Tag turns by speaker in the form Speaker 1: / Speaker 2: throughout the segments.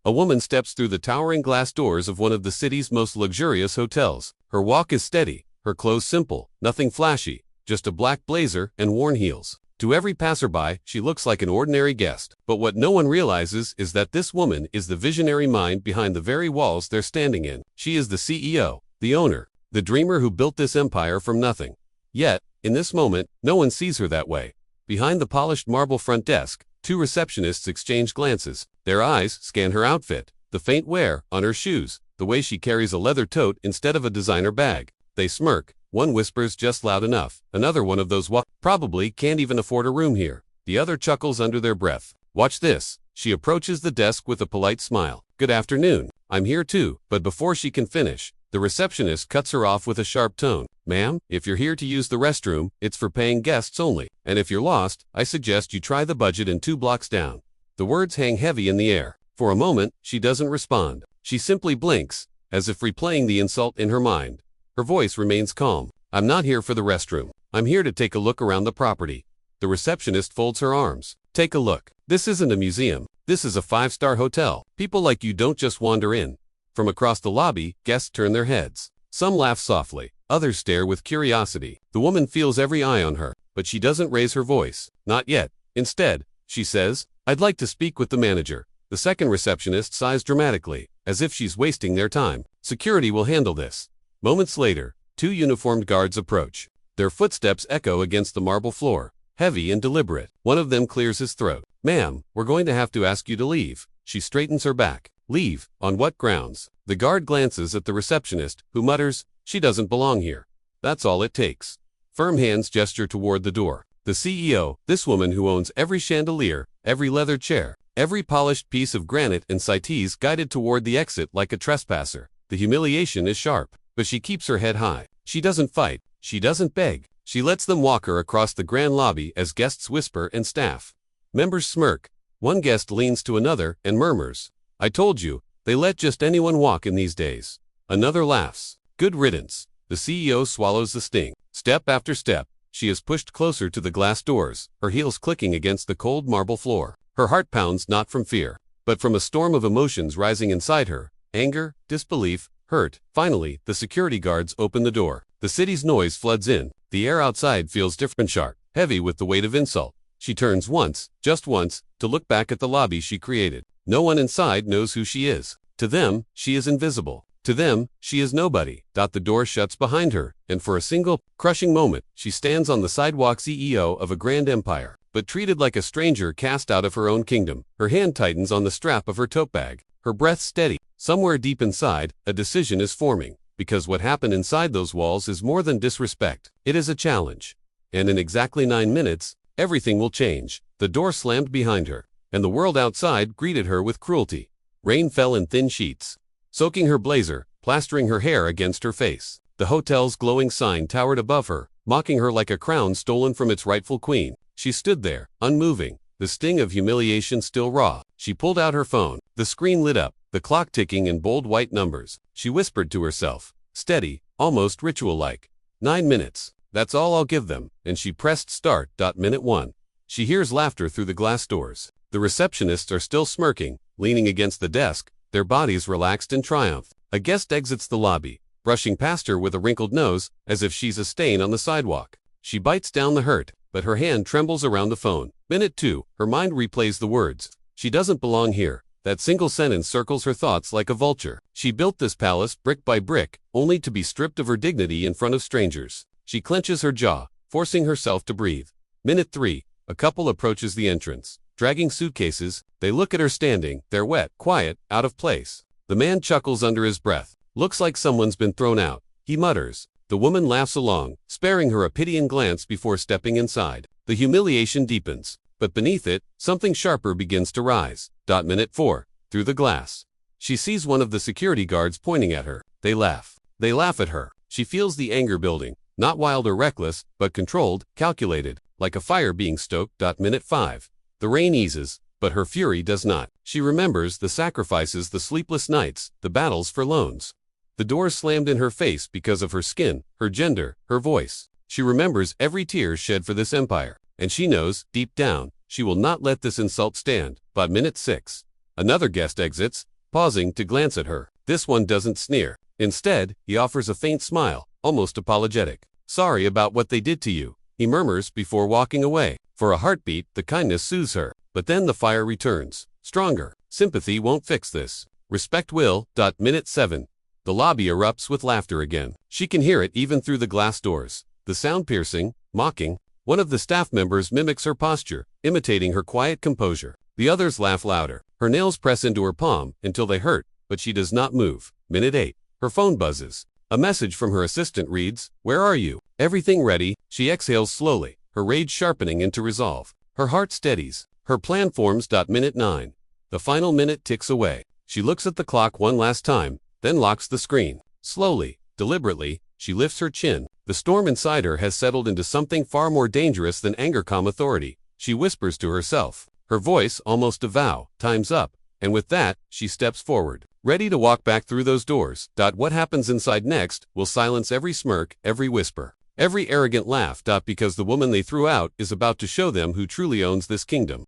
Speaker 1: A woman steps through the towering glass doors of one of the city's most luxurious hotels. Her walk is steady, her clothes simple, nothing flashy, just a black blazer and worn heels. To every passerby, she looks like an ordinary guest. But what no one realizes is that this woman is the visionary mind behind the very walls they're standing in. She is the CEO, the owner, the dreamer who built this empire from nothing. Yet, in this moment, no one sees her that way. Behind the polished marble front desk, two receptionists exchange glances. Their eyes scan her outfit, the faint wear on her shoes, the way she carries a leather tote instead of a designer bag. They smirk. One whispers just loud enough. Another one of those probably can't even afford a room here. The other chuckles under their breath. Watch this. She approaches the desk with a polite smile. Good afternoon. I'm here too. But before she can finish, the receptionist cuts her off with a sharp tone. Ma'am, if you're here to use the restroom, it's for paying guests only. And if you're lost, I suggest you try the budget in 2 blocks down. The words hang heavy in the air. For a moment, she doesn't respond. She simply blinks, as if replaying the insult in her mind. Her voice remains calm. I'm not here for the restroom. I'm here to take a look around the property. The receptionist folds her arms. Take a look. This isn't a museum. This is a 5-star hotel. People like you don't just wander in. From across the lobby, guests turn their heads. Some laugh softly. Others stare with curiosity. The woman feels every eye on her, but she doesn't raise her voice. Not yet. Instead, she says, I'd like to speak with the manager. The second receptionist sighs dramatically, as if she's wasting their time. Security will handle this. Moments later, 2 uniformed guards approach. Their footsteps echo against the marble floor, heavy and deliberate. One of them clears his throat. Ma'am, we're going to have to ask you to leave. She straightens her back. Leave? On what grounds? The guard glances at the receptionist, who mutters, she doesn't belong here. That's all it takes. Firm hands gesture toward the door. The CEO, this woman who owns every chandelier, every leather chair, every polished piece of granite and cites guided toward the exit like a trespasser. The humiliation is sharp. But she keeps her head high. She doesn't fight. She doesn't beg. She lets them walk her across the grand lobby as guests whisper and staff members smirk. One guest leans to another and murmurs, I told you, they let just anyone walk in these days. Another laughs. Good riddance. The CEO swallows the sting. Step after step, she is pushed closer to the glass doors, her heels clicking against the cold marble floor. Her heart pounds not from fear, but from a storm of emotions rising inside her. Anger, disbelief, hurt. Finally, the security guards open the door. The city's noise floods in. The air outside feels different, sharp, heavy with the weight of insult. She turns once, just once, to look back at the lobby she created. No one inside knows who she is. To them, she is invisible. To them, she is nobody. The door shuts behind her, and for a single, crushing moment, she stands on the sidewalk, CEO of a grand empire, but treated like a stranger cast out of her own kingdom. Her hand tightens on the strap of her tote bag. Her breath steady. Somewhere deep inside, a decision is forming, because what happened inside those walls is more than disrespect. It is a challenge. And in exactly 9 minutes, everything will change. The door slammed behind her, and the world outside greeted her with cruelty. Rain fell in thin sheets, soaking her blazer, plastering her hair against her face. The hotel's glowing sign towered above her, mocking her like a crown stolen from its rightful queen. She stood there, unmoving, the sting of humiliation still raw. She pulled out her phone. The screen lit up, the clock ticking in bold white numbers. She whispered to herself, steady, almost ritual-like. 9 minutes. That's all I'll give them. And she pressed start. Minute 1. She hears laughter through the glass doors. The receptionists are still smirking, leaning against the desk, their bodies relaxed in triumph. A guest exits the lobby, brushing past her with a wrinkled nose, as if she's a stain on the sidewalk. She bites down the hurt, but her hand trembles around the phone. Minute 2. Her mind replays the words. She doesn't belong here. That single sentence circles her thoughts like a vulture. She built this palace brick by brick, only to be stripped of her dignity in front of strangers. She clenches her jaw, forcing herself to breathe. Minute 3. A couple approaches the entrance, dragging suitcases. They look at her standing. They're wet, quiet, out of place. The man chuckles under his breath. Looks like someone's been thrown out. He mutters. The woman laughs along, sparing her a pitying glance before stepping inside. The humiliation deepens, but beneath it, something sharper begins to rise. Minute 4. Through the glass, she sees one of the security guards pointing at her. They laugh. They laugh at her. She feels the anger building, not wild or reckless, but controlled, calculated, like a fire being stoked. Minute 5. The rain eases, but her fury does not. She remembers the sacrifices, the sleepless nights, the battles for loans. The door slammed in her face because of her skin, her gender, her voice. She remembers every tear shed for this empire, and she knows, deep down, she will not let this insult stand. But minute 6. Another guest exits, pausing to glance at her. This one doesn't sneer. Instead, he offers a faint smile, almost apologetic. "Sorry about what they did to you," he murmurs before walking away. For a heartbeat, the kindness soothes her. But then the fire returns. Stronger. Sympathy won't fix this. Respect will. Minute 7. The lobby erupts with laughter again. She can hear it even through the glass doors. The sound piercing, mocking. One of the staff members mimics her posture, imitating her quiet composure. The others laugh louder. Her nails press into her palm until they hurt, but she does not move. Minute 8. Her phone buzzes. A message from her assistant reads, "Where are you?" Everything ready, she exhales slowly, her rage sharpening into resolve. Her heart steadies. Her plan forms. Minute 9. The final minute ticks away. She looks at the clock one last time, then locks the screen. Slowly, deliberately, she lifts her chin. The storm inside her has settled into something far more dangerous than anger. Authority. She whispers to herself, her voice almost a vow. Time's up. And with that, she steps forward, ready to walk back through those doors. What happens inside next will silence every smirk, every whisper, every arrogant laugh. Because the woman they threw out is about to show them who truly owns this kingdom.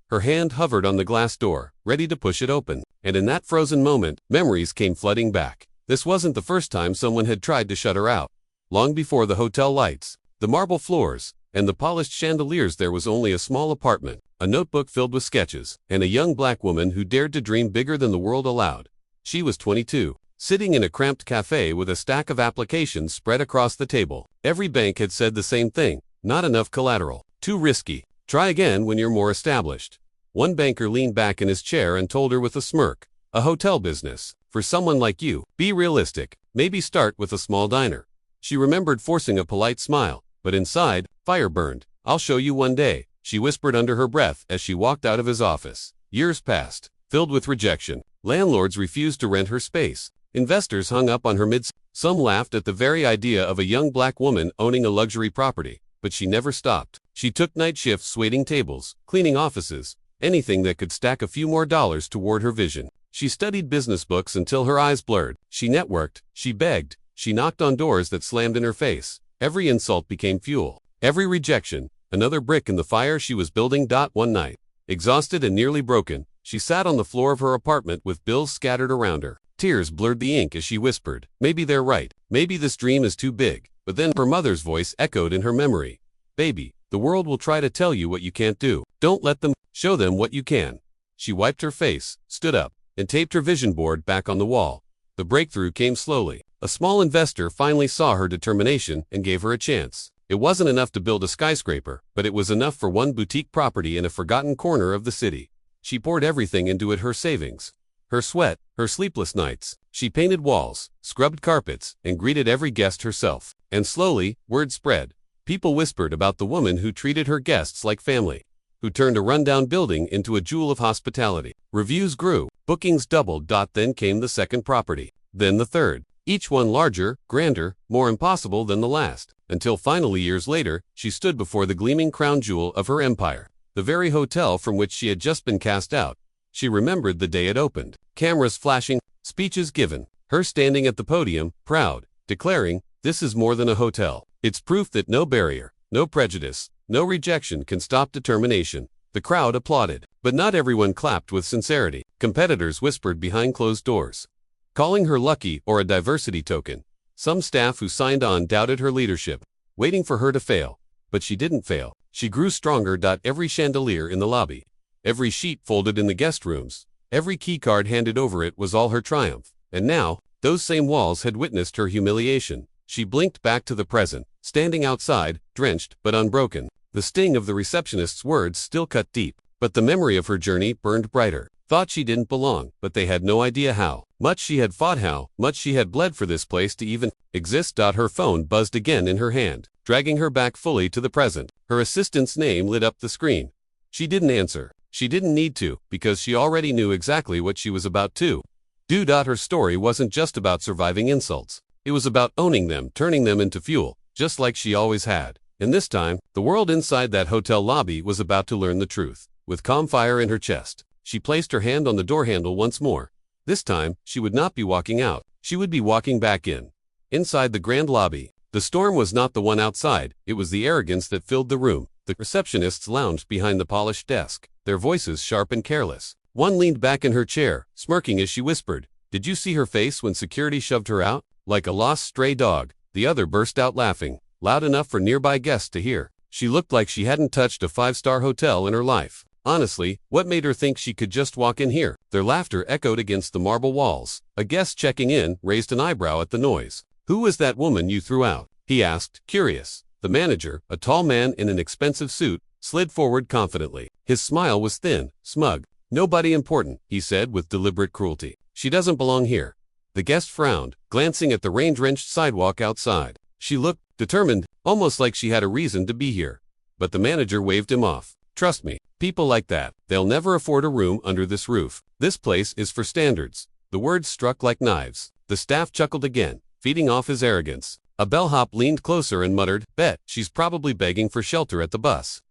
Speaker 1: Her hand hovered on the glass door, ready to push it open. And in that frozen moment, memories came flooding back. This wasn't the first time someone had tried to shut her out. Long before the hotel lights, the marble floors, and the polished chandeliers, there was only a small apartment, a notebook filled with sketches, and a young black woman who dared to dream bigger than the world allowed. She was 22, sitting in a cramped cafe with a stack of applications spread across the table. Every bank had said the same thing: not enough collateral, too risky. Try again when you're more established. One banker leaned back in his chair and told her with a smirk, "A hotel business. For someone like you, be realistic. Maybe start with a small diner." She remembered forcing a polite smile, but inside, fire burned. "I'll show you one day," she whispered under her breath as she walked out of his office. Years passed, filled with rejection. Landlords refused to rent her space. Investors hung up on her mid. Some laughed at the very idea of a young black woman owning a luxury property, but she never stopped. She took night shifts waiting tables, cleaning offices, anything that could stack a few more dollars toward her vision. She studied business books until her eyes blurred. She networked, she begged, she knocked on doors that slammed in her face. Every insult became fuel. Every rejection, another brick in the fire she was building. One night, exhausted and nearly broken, she sat on the floor of her apartment with bills scattered around her. Tears blurred the ink as she whispered, "Maybe they're right. Maybe this dream is too big." But then her mother's voice echoed in her memory. "Baby, the world will try to tell you what you can't do. Don't let them. Show them what you can." She wiped her face, stood up, and taped her vision board back on the wall. The breakthrough came slowly. A small investor finally saw her determination and gave her a chance. It wasn't enough to build a skyscraper, but it was enough for one boutique property in a forgotten corner of the city. She poured everything into it: her savings, her sweat, her sleepless nights. She painted walls, scrubbed carpets, and greeted every guest herself. And slowly, word spread. People whispered about the woman who treated her guests like family, who turned a rundown building into a jewel of hospitality. Reviews grew, bookings doubled. Then came the second property, then the third, each one larger, grander, more impossible than the last, until finally, years later, she stood before the gleaming crown jewel of her empire, the very hotel from which she had just been cast out. She remembered the day it opened, cameras flashing, speeches given, her standing at the podium, proud, declaring, "This is more than a hotel. It's proof that no barrier, no prejudice, no rejection can stop determination." The crowd applauded, but not everyone clapped with sincerity. Competitors whispered behind closed doors, calling her lucky or a diversity token. Some staff who signed on doubted her leadership, waiting for her to fail. But she didn't fail. She grew stronger. Every chandelier in the lobby, every sheet folded in the guest rooms, every keycard handed over it was all her triumph. And now, those same walls had witnessed her humiliation. She blinked back to the present, standing outside, drenched but unbroken. The sting of the receptionist's words still cut deep, but the memory of her journey burned brighter. Thought she didn't belong, but they had no idea how much she had fought, how much she had bled for this place to even exist. Her phone buzzed again in her hand, dragging her back fully to the present. Her assistant's name lit up the screen. She didn't answer. She didn't need to, because she already knew exactly what she was about to do. Her story wasn't just about surviving insults. It was about owning them, turning them into fuel, just like she always had. And this time, the world inside that hotel lobby was about to learn the truth. With calm fire in her chest, she placed her hand on the door handle once more. This time, she would not be walking out. She would be walking back in. Inside the grand lobby, the storm was not the one outside, it was the arrogance that filled the room. The receptionists lounged behind the polished desk, their voices sharp and careless. One leaned back in her chair, smirking as she whispered, "Did you see her face when security shoved her out? Like a lost stray dog." The other burst out laughing, loud enough for nearby guests to hear. She looked like she hadn't touched a five-star hotel in her life. Honestly, what made her think she could just walk in here? Their laughter echoed against the marble walls. A guest checking in raised an eyebrow at the noise. "Who was that woman you threw out?" he asked, curious. The manager, a tall man in an expensive suit, slid forward confidently. His smile was thin, smug. "Nobody important," he said with deliberate cruelty. "She doesn't belong here." The guest frowned, glancing at the rain-drenched sidewalk outside. She looked determined, almost like she had a reason to be here. But the manager waved him off. "Trust me, people like that, they'll never afford a room under this roof. This place is for standards." The words struck like knives. The staff chuckled again, feeding off his arrogance. A bellhop leaned closer and muttered, "Bet she's probably begging for shelter at the bus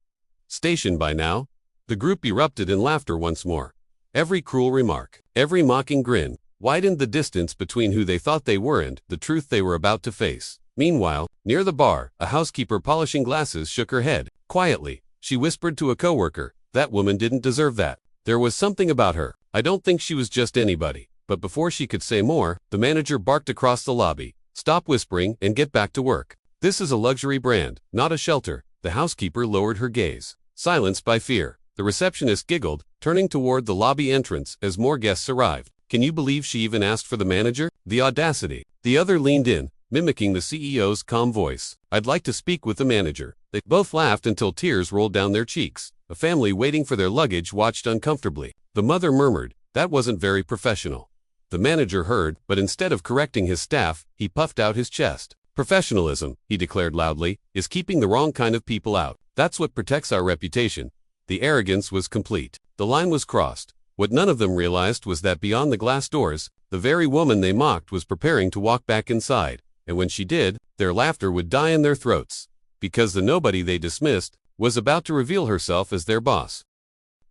Speaker 1: station by now." The group erupted in laughter once more. Every cruel remark, every mocking grin, widened the distance between who they thought they were and the truth they were about to face. Meanwhile, near the bar, a housekeeper polishing glasses shook her head. Quietly, she whispered to a coworker, "That woman didn't deserve that. There was something about her. I don't think she was just anybody." But before she could say more, the manager barked across the lobby, "Stop whispering and get back to work. This is a luxury brand, not a shelter." The housekeeper lowered her gaze, silenced by fear. The receptionist giggled, turning toward the lobby entrance as more guests arrived. "Can you believe she even asked for the manager? The audacity." The other leaned in, mimicking the CEO's calm voice. "I'd like to speak with the manager." They both laughed until tears rolled down their cheeks. A family waiting for their luggage watched uncomfortably. The mother murmured, "That wasn't very professional." The manager heard, but instead of correcting his staff, he puffed out his chest. "Professionalism," he declared loudly, "is keeping the wrong kind of people out. That's what protects our reputation." The arrogance was complete. The line was crossed. What none of them realized was that beyond the glass doors, the very woman they mocked was preparing to walk back inside, and when she did, their laughter would die in their throats, because the nobody they dismissed was about to reveal herself as their boss.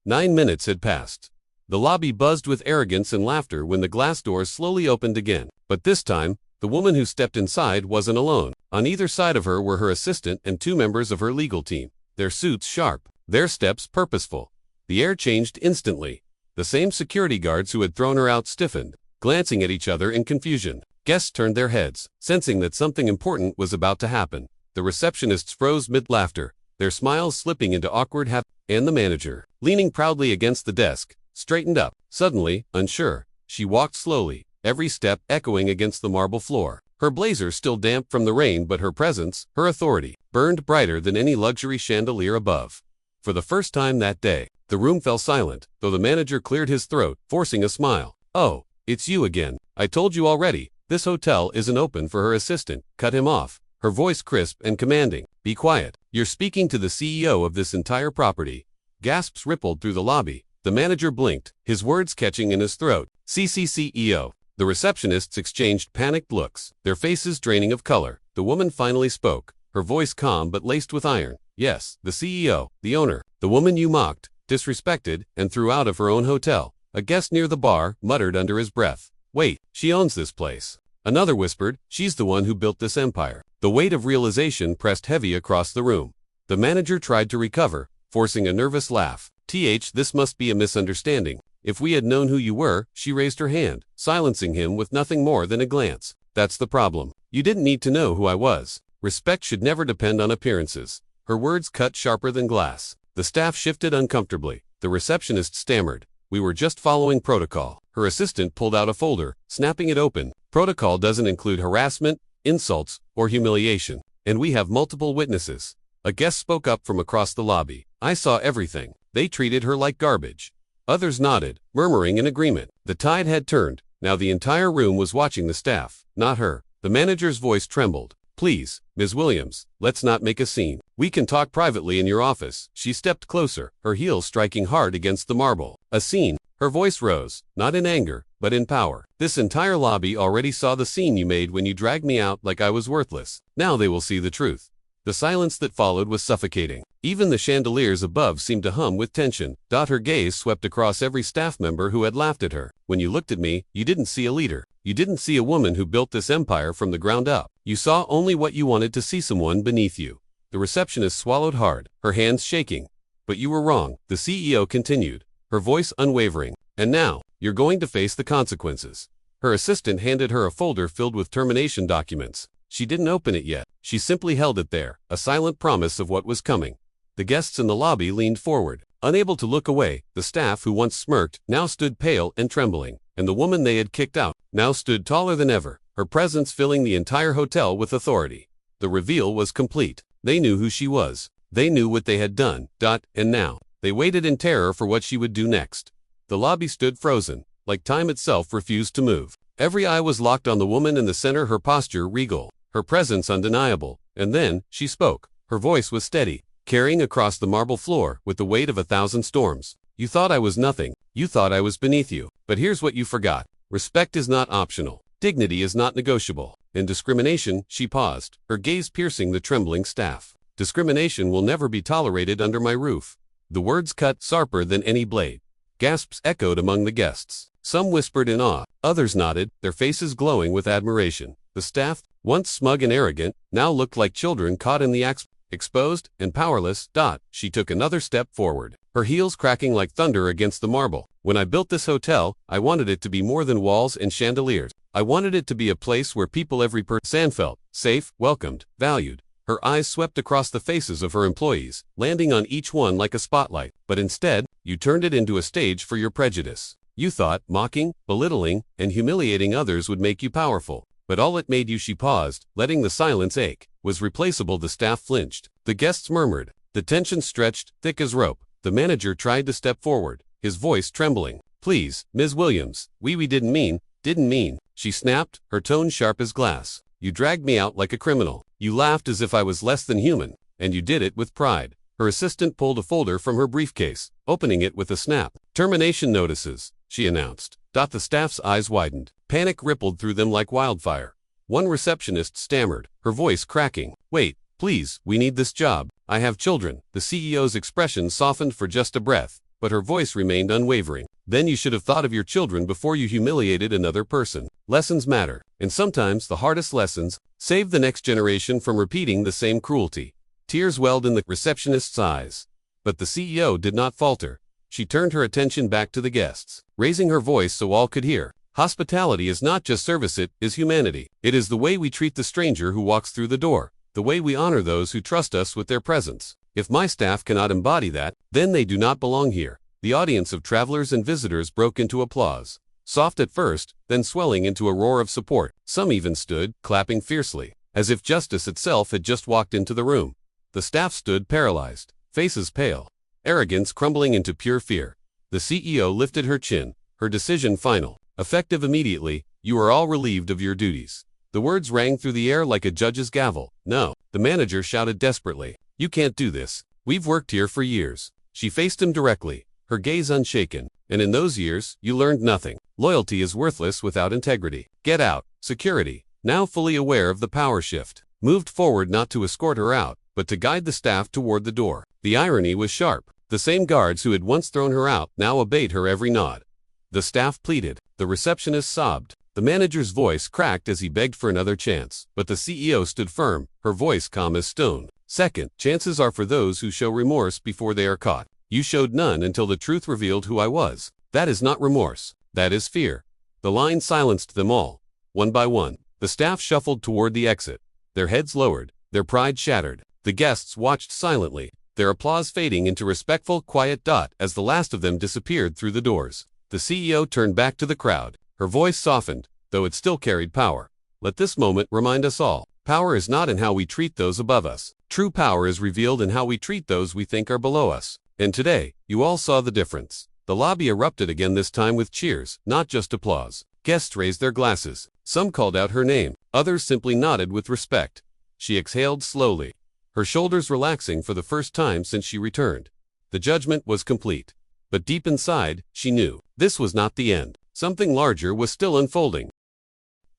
Speaker 1: 9 minutes had passed. The lobby buzzed with arrogance and laughter when the glass doors slowly opened again. But this time, the woman who stepped inside wasn't alone. On either side of her were her assistant and 2 members of her legal team, their suits sharp, their steps purposeful. The air changed instantly. The same security guards who had thrown her out stiffened, glancing at each other in confusion. Guests turned their heads, sensing that something important was about to happen. The receptionists froze mid-laughter, their smiles slipping into awkward and the manager, leaning proudly against the desk, straightened up. Suddenly, unsure, she walked slowly, every step echoing against the marble floor. Her blazer still damp from the rain, but her presence, her authority, burned brighter than any luxury chandelier above. For the first time that day, the room fell silent, though the manager cleared his throat, forcing a smile. "Oh, it's you again. I told you already, this hotel isn't open for." Her assistant cut him off, her voice crisp and commanding. "Be quiet. You're speaking to the CEO of this entire property." Gasps rippled through the lobby. The manager blinked, his words catching in his throat. "CEO." The receptionists exchanged panicked looks, their faces draining of color. The woman finally spoke, her voice calm but laced with iron. "Yes, the CEO, the owner, the woman you mocked, disrespected, and threw out of her own hotel." A guest near the bar muttered under his breath, "Wait, she owns this place." Another whispered, "She's the one who built this empire." The weight of realization pressed heavy across the room. The manager tried to recover, forcing a nervous laugh. This must be a misunderstanding. If we had known who you were." She raised her hand, silencing him with nothing more than a glance. "That's the problem. You didn't need to know who I was. Respect should never depend on appearances." Her words cut sharper than glass. The staff shifted uncomfortably. The receptionist stammered, "We were just following protocol." Her assistant pulled out a folder, snapping it open. "Protocol doesn't include harassment, insults, or humiliation. And we have multiple witnesses." A guest spoke up from across the lobby. "I saw everything. They treated her like garbage." Others nodded, murmuring in agreement. The tide had turned. Now the entire room was watching the staff, not her. The manager's voice trembled. "Please, Ms. Williams, let's not make a scene. We can talk privately in your office." She stepped closer, her heels striking hard against the marble. "A scene?" Her voice rose, not in anger, but in power. "This entire lobby already saw the scene you made when you dragged me out like I was worthless. Now they will see the truth." The silence that followed was suffocating. Even the chandeliers above seemed to hum with tension. Her gaze swept across every staff member who had laughed at her. "When you looked at me, you didn't see a leader. You didn't see a woman who built this empire from the ground up. You saw only what you wanted to see, someone beneath you." The receptionist swallowed hard, her hands shaking. "But you were wrong," the CEO continued, her voice unwavering. And now, you're going to face the consequences. Her assistant handed her a folder filled with termination documents. She didn't open it yet. She simply held it there, a silent promise of what was coming. The guests in the lobby leaned forward. Unable to look away, the staff who once smirked now stood pale and trembling, and the woman they had kicked out now stood taller than ever, her presence filling the entire hotel with authority. The reveal was complete. They knew who she was. They knew what they had done. And now, they waited in terror for what she would do next. The lobby stood frozen, like time itself refused to move. Every eye was locked on the woman in the center, her posture regal, her presence undeniable. And then, she spoke. Her voice was steady, carrying across the marble floor with the weight of 1,000 storms. You thought I was nothing. You thought I was beneath you. But here's what you forgot. Respect is not optional. Dignity is not negotiable. And discrimination, she paused, her gaze piercing the trembling staff. Discrimination will never be tolerated under my roof. The words cut sharper than any blade. Gasps echoed among the guests. Some whispered in awe. Others nodded, their faces glowing with admiration. The staff, once smug and arrogant, now looked like children caught in the act. Exposed and powerless. She took another step forward, her heels cracking like thunder against the marble. When I built this hotel, I wanted it to be more than walls and chandeliers. I wanted it to be a place where people every person felt safe, welcomed, valued. Her eyes swept across the faces of her employees, landing on each one like a spotlight. But instead, you turned it into a stage for your prejudice. You thought mocking, belittling, and humiliating others would make you powerful. But all it made you, she paused, letting the silence ache, was replaceable. The staff flinched. The guests murmured. The tension stretched, thick as rope. The manager tried to step forward, his voice trembling. Please, Ms. Williams, we didn't mean. She snapped, her tone sharp as glass. You dragged me out like a criminal. You laughed as if I was less than human, and you did it with pride. Her assistant pulled a folder from her briefcase, opening it with a snap. Termination notices, she announced. The staff's eyes widened. Panic rippled through them like wildfire. One receptionist stammered, her voice cracking. Wait, please, we need this job. I have children. The CEO's expression softened for just a breath, but her voice remained unwavering. Then you should have thought of your children before you humiliated another person. Lessons matter, and sometimes the hardest lessons save the next generation from repeating the same cruelty. Tears welled in the receptionist's eyes. But the CEO did not falter. She turned her attention back to the guests, raising her voice so all could hear. Hospitality is not just service, it is humanity. It is the way we treat the stranger who walks through the door, the way we honor those who trust us with their presence. If my staff cannot embody that, then they do not belong here. The audience of travelers and visitors broke into applause, soft at first, then swelling into a roar of support. Some even stood, clapping fiercely, as if justice itself had just walked into the room. The staff stood paralyzed, faces pale, arrogance crumbling into pure fear. The CEO lifted her chin, her decision final. Effective immediately, you are all relieved of your duties. The words rang through the air like a judge's gavel. No, the manager shouted desperately. You can't do this. We've worked here for years. She faced him directly, her gaze unshaken. And in those years, you learned nothing. Loyalty is worthless without integrity. Get out. Security, now fully aware of the power shift, moved forward not to escort her out, but to guide the staff toward the door. The irony was sharp. The same guards who had once thrown her out now obeyed her every nod. The staff pleaded. The receptionist sobbed. The manager's voice cracked as he begged for another chance. But the CEO stood firm, her voice calm as stone. Second, chances are for those who show remorse before they are caught. You showed none until the truth revealed who I was. That is not remorse. That is fear. The line silenced them all. One by one, the staff shuffled toward the exit, their heads lowered, their pride shattered. The guests watched silently, their applause fading into respectful, quiet as the last of them disappeared through the doors. The CEO turned back to the crowd. Her voice softened, though it still carried power. Let this moment remind us all. Power is not in how we treat those above us. True power is revealed in how we treat those we think are below us. And today, you all saw the difference. The lobby erupted again, this time with cheers, not just applause. Guests raised their glasses. Some called out her name. Others simply nodded with respect. She exhaled slowly, her shoulders relaxing for the first time since she returned. The judgment was complete. But deep inside, she knew, this was not the end. Something larger was still unfolding.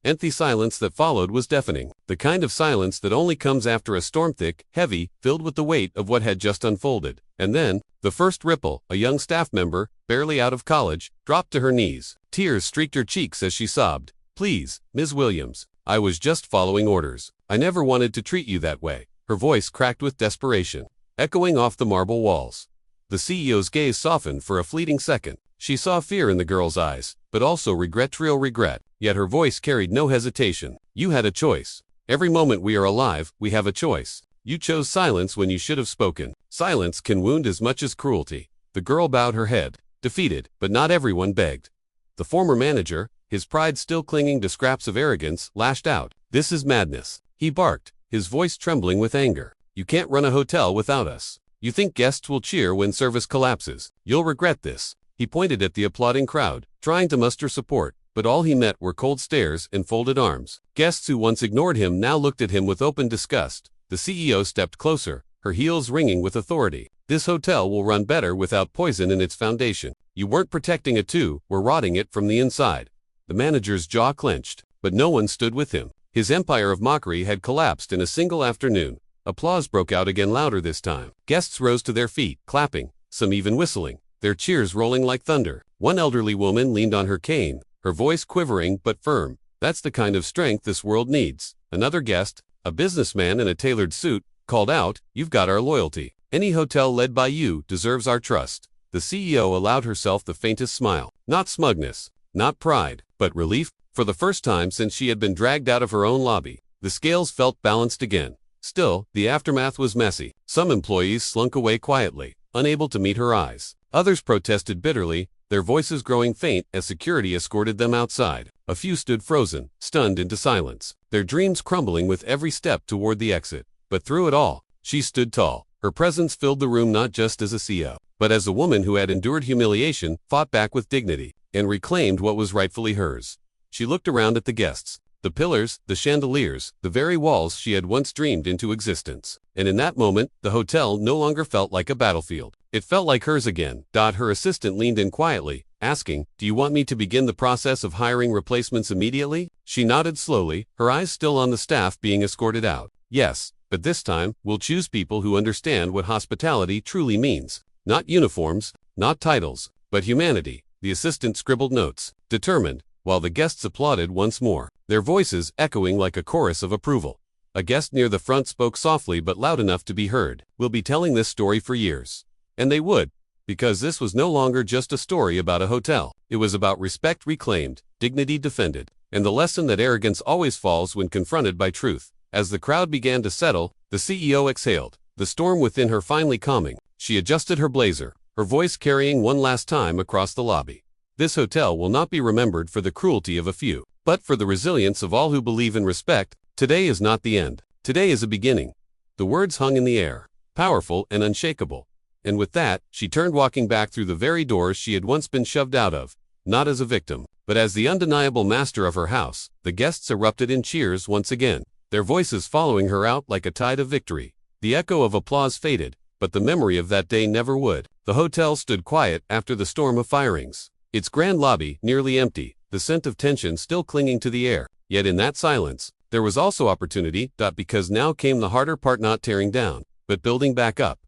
Speaker 1: And the silence that followed was deafening, the kind of silence that only comes after a storm, thick, heavy, filled with the weight of what had just unfolded. And then, the first ripple, a young staff member, barely out of college, dropped to her knees. Tears streaked her cheeks as she sobbed. Please, Ms. Williams, I was just following orders. I never wanted to treat you that way. Her voice cracked with desperation, echoing off the marble walls. The CEO's gaze softened for a fleeting second. She saw fear in the girl's eyes, but also real regret, yet her voice carried no hesitation. You had a choice. Every moment we are alive, we have a choice. You chose silence when you should have spoken. Silence can wound as much as cruelty. The girl bowed her head, defeated, but not everyone begged. The former manager, his pride still clinging to scraps of arrogance, lashed out. This is madness. He barked, his voice trembling with anger. You can't run a hotel without us. You think guests will cheer when service collapses. You'll regret this. He pointed at the applauding crowd, trying to muster support, but all he met were cold stares and folded arms. Guests who once ignored him now looked at him with open disgust. The CEO stepped closer, her heels ringing with authority. This hotel will run better without poison in its foundation. You weren't protecting it too, we're rotting it from the inside. The manager's jaw clenched, but no one stood with him. His empire of mockery had collapsed in a single afternoon. Applause broke out again, louder this time. Guests rose to their feet, clapping, some even whistling, their cheers rolling like thunder. One elderly woman leaned on her cane, her voice quivering but firm. That's the kind of strength this world needs. Another guest, a businessman in a tailored suit, called out, You've got our loyalty. Any hotel led by you deserves our trust. The CEO allowed herself the faintest smile. Not smugness, not pride, but relief. For the first time since she had been dragged out of her own lobby, the scales felt balanced again. Still, the aftermath was messy. Some employees slunk away quietly, unable to meet her eyes. Others protested bitterly, their voices growing faint as security escorted them outside. A few stood frozen, stunned into silence, their dreams crumbling with every step toward the exit. But through it all, she stood tall. Her presence filled the room not just as a CEO, but as a woman who had endured humiliation, fought back with dignity, and reclaimed what was rightfully hers. She looked around at the guests, the pillars, the chandeliers, the very walls she had once dreamed into existence. And in that moment, the hotel no longer felt like a battlefield. It felt like hers again. Her assistant leaned in quietly, asking, Do you want me to begin the process of hiring replacements immediately? She nodded slowly, her eyes still on the staff being escorted out. Yes, but this time, we'll choose people who understand what hospitality truly means. Not uniforms, not titles, but humanity. The assistant scribbled notes, determined, while the guests applauded once more, their voices echoing like a chorus of approval. A guest near the front spoke softly but loud enough to be heard. We'll be telling this story for years. And they would, because this was no longer just a story about a hotel. It was about respect reclaimed, dignity defended, and the lesson that arrogance always falls when confronted by truth. As the crowd began to settle, the CEO exhaled, the storm within her finally calming. She adjusted her blazer, her voice carrying one last time across the lobby. This hotel will not be remembered for the cruelty of a few, but for the resilience of all who believe in respect. Today is not the end. Today is a beginning. The words hung in the air, powerful and unshakable. And with that, she turned, walking back through the very doors she had once been shoved out of, not as a victim, but as the undeniable master of her house. The guests erupted in cheers once again, their voices following her out like a tide of victory. The echo of applause faded, but the memory of that day never would. The hotel stood quiet after the storm of firings, its grand lobby nearly empty, the scent of tension still clinging to the air. Yet in that silence, there was also opportunity, because now came the harder part, not tearing down, but building back up.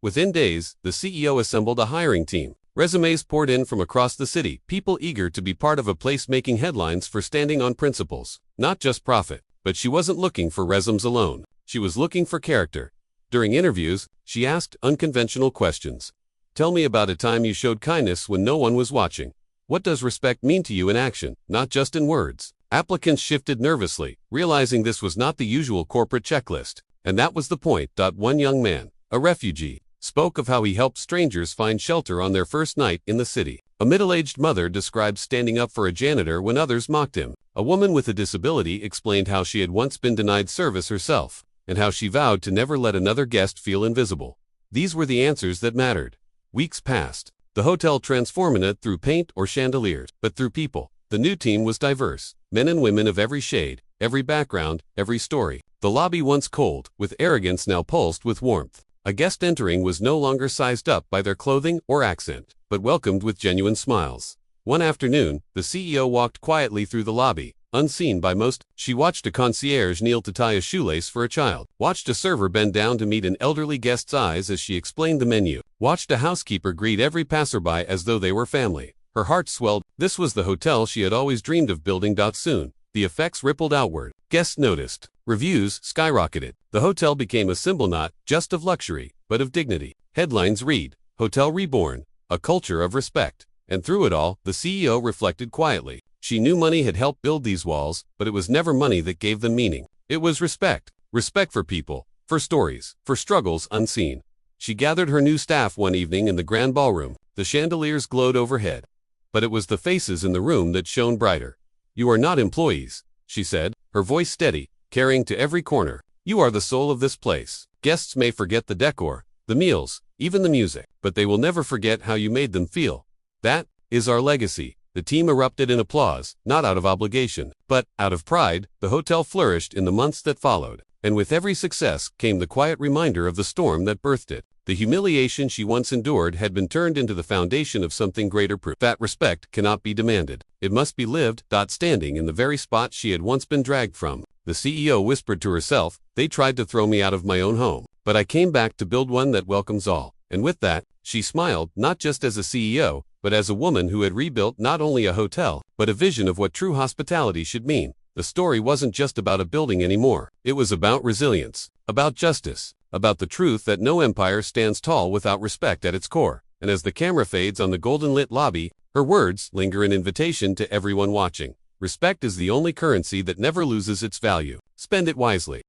Speaker 1: Within days, the CEO assembled a hiring team. Resumes poured in from across the city, people eager to be part of a place making headlines for standing on principles, not just profit. But she wasn't looking for resumes alone. She was looking for character. During interviews, she asked unconventional questions. Tell me about a time you showed kindness when no one was watching. What does respect mean to you in action, not just in words? Applicants shifted nervously, realizing this was not the usual corporate checklist. And that was the point. One young man, a refugee, spoke of how he helped strangers find shelter on their first night in the city. A middle-aged mother described standing up for a janitor when others mocked him. A woman with a disability explained how she had once been denied service herself, and how she vowed to never let another guest feel invisible. These were the answers that mattered. Weeks passed. The hotel transformed not through paint or chandeliers, but through people. The new team was diverse, men and women of every shade, every background, every story. The lobby, once cold with arrogance, now pulsed with warmth. A guest entering was no longer sized up by their clothing or accent, but welcomed with genuine smiles. One afternoon, the CEO walked quietly through the lobby, unseen by most. She watched a concierge kneel to tie a shoelace for a child, watched a server bend down to meet an elderly guest's eyes as she explained the menu, watched a housekeeper greet every passerby as though they were family. Her heart swelled. This was the hotel she had always dreamed of building. Soon, the effects rippled outward. Guests noticed. Reviews skyrocketed. The hotel became a symbol not just of luxury, but of dignity. Headlines read, Hotel Reborn, a culture of respect. And through it all, the CEO reflected quietly. She knew money had helped build these walls, but it was never money that gave them meaning. It was respect. Respect for people, for stories, for struggles unseen. She gathered her new staff one evening in the grand ballroom. The chandeliers glowed overhead. But it was the faces in the room that shone brighter. "You are not employees," she said, her voice steady, carrying to every corner. "You are the soul of this place. Guests may forget the decor, the meals, even the music, but they will never forget how you made them feel. That is our legacy." The team erupted in applause, not out of obligation, but out of pride. The hotel flourished in the months that followed, and with every success came the quiet reminder of the storm that birthed it. The humiliation she once endured had been turned into the foundation of something greater, proof that respect cannot be demanded. It must be lived. Standing in the very spot she had once been dragged from, the CEO whispered to herself, "They tried to throw me out of my own home, but I came back to build one that welcomes all." And with that, she smiled, not just as a CEO, but as a woman who had rebuilt not only a hotel, but a vision of what true hospitality should mean. The story wasn't just about a building anymore. It was about resilience, about justice, about the truth that no empire stands tall without respect at its core. And as the camera fades on the golden-lit lobby, her words linger, an invitation to everyone watching. Respect is the only currency that never loses its value. Spend it wisely.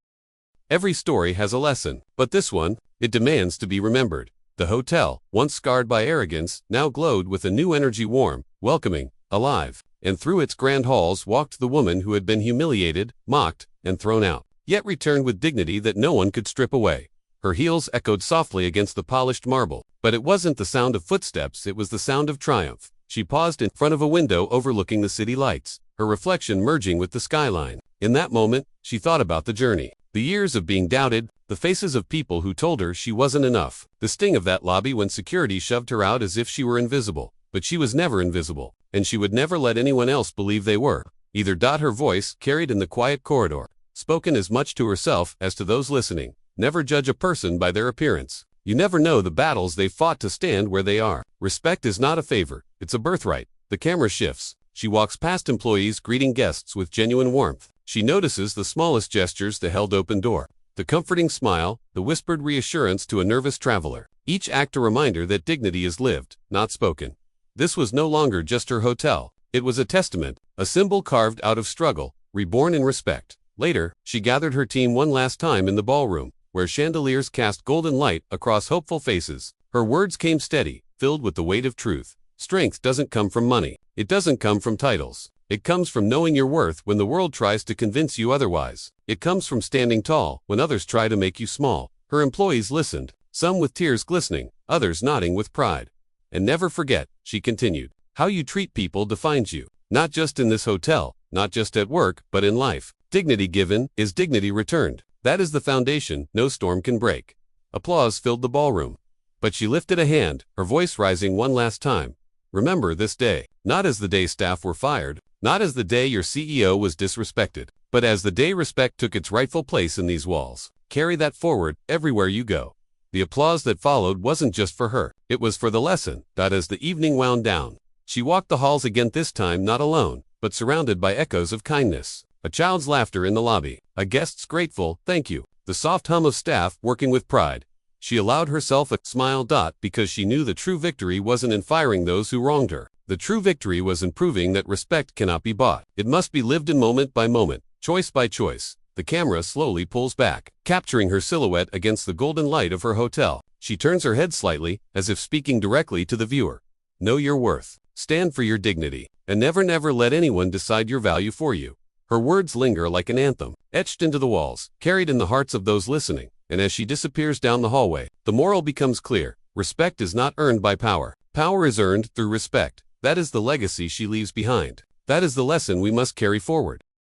Speaker 1: Every story has a lesson, but this one, it demands to be remembered. The hotel, once scarred by arrogance, now glowed with a new energy, warm, welcoming, alive. And through its grand halls walked the woman who had been humiliated, mocked, and thrown out, yet returned with dignity that no one could strip away. Her heels echoed softly against the polished marble, but it wasn't the sound of footsteps, it was the sound of triumph. She paused in front of a window overlooking the city lights, her reflection merging with the skyline. In that moment, she thought about the journey, the years of being doubted, the faces of people who told her she wasn't enough, the sting of that lobby when security shoved her out as if she were invisible. But she was never invisible, and she would never let anyone else believe they were, either. Her voice, carried in the quiet corridor, spoken as much to herself as to those listening. Never judge a person by their appearance. You never know the battles they've fought to stand where they are. Respect is not a favor, it's a birthright. The camera shifts. She walks past employees greeting guests with genuine warmth. She notices the smallest gestures, the held open door, the comforting smile, the whispered reassurance to a nervous traveler. Each act a reminder that dignity is lived, not spoken. This was no longer just her hotel. It was a testament, a symbol carved out of struggle, reborn in respect. Later, she gathered her team one last time in the ballroom, where chandeliers cast golden light across hopeful faces. Her words came steady, filled with the weight of truth. Strength doesn't come from money. It doesn't come from titles. It comes from knowing your worth when the world tries to convince you otherwise. It comes from standing tall when others try to make you small. Her employees listened, some with tears glistening, others nodding with pride. "And never forget," she continued, "how you treat people defines you. Not just in this hotel, not just at work, but in life. Dignity given is dignity returned. That is the foundation no storm can break." Applause filled the ballroom. But she lifted a hand, her voice rising one last time. "Remember this day, not as the day staff were fired, not as the day your CEO was disrespected, but as the day respect took its rightful place in these walls. Carry that forward everywhere you go." The applause that followed wasn't just for her, it was for the lesson. As the evening wound down, she walked the halls again, this time not alone, but surrounded by echoes of kindness. A child's laughter in the lobby, a guest's grateful "thank you," the soft hum of staff working with pride. She allowed herself a smile. Because she knew the true victory wasn't in firing those who wronged her. The true victory was in proving that respect cannot be bought. It must be lived in moment by moment, choice by choice. The camera slowly pulls back, capturing her silhouette against the golden light of her hotel. She turns her head slightly, as if speaking directly to the viewer. Know your worth. Stand for your dignity. And never let anyone decide your value for you. Her words linger like an anthem, etched into the walls, carried in the hearts of those listening. And as she disappears down the hallway, the moral becomes clear. Respect is not earned by power. Power is earned through respect. That is the legacy she leaves behind. That is the lesson we must carry forward.